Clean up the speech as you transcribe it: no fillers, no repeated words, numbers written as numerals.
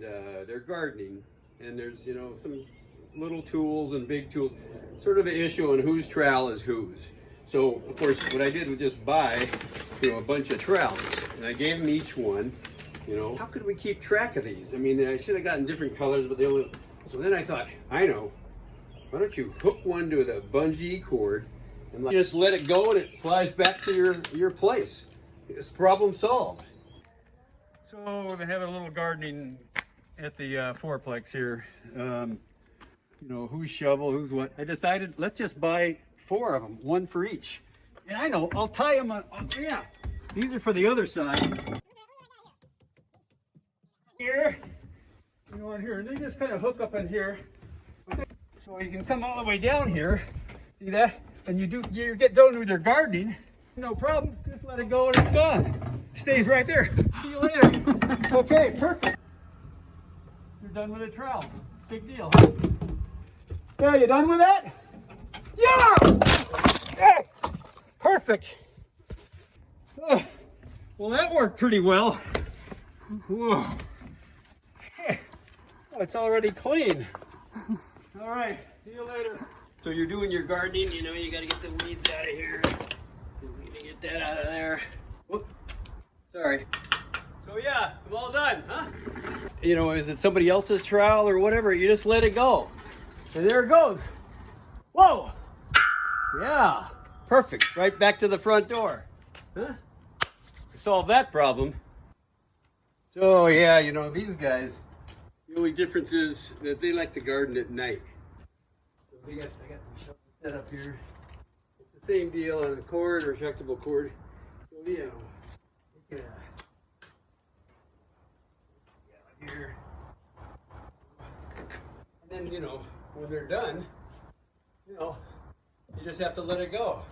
They're gardening, and there's, you know, some little tools and big tools, sort of an issue on whose trowel is whose. So of course what I did was just buy, you know, a bunch of trowels, and I gave them each one. You know, how could we keep track of these? I mean, I should have gotten different colors, but they only. So then I thought, I know, why don't you hook one to the bungee cord and just let it go, and it flies back to your place. It's problem solved. So we've been having a little gardening at the fourplex here. You know, whose shovel, who's what. I decided, let's just buy 4 of them, 1 for each. And I know, I'll tie them on, yeah, these are for the other side. Here, you know, in here, and they just kind of hook up in here. So you can come all the way down here, see that? And you get done with your gardening, no problem, just let it go and it's gone. Stays right there. See you later. Okay, perfect. You're done with a trowel. Big deal. Yeah, you done with that? Yeah! Hey, perfect. Well, that worked pretty well. Whoa. Hey, oh, it's already clean. All right, see you later. So you're doing your gardening, you know, you gotta get the weeds out of here. You gotta get that out of there. Whoop. Sorry. So yeah, I'm all done, huh? You know, is it somebody else's trowel or whatever? You just let it go. And there it goes. Whoa! Yeah, perfect. Right back to the front door. Huh? Solve that problem. So yeah, you know, these guys, the only difference is that they like to garden at night. So I got the shovel set up here. It's the same deal on a cord, or retractable cord. So you know, you can, here. And then, you know, when they're done, you know, you just have to let it go.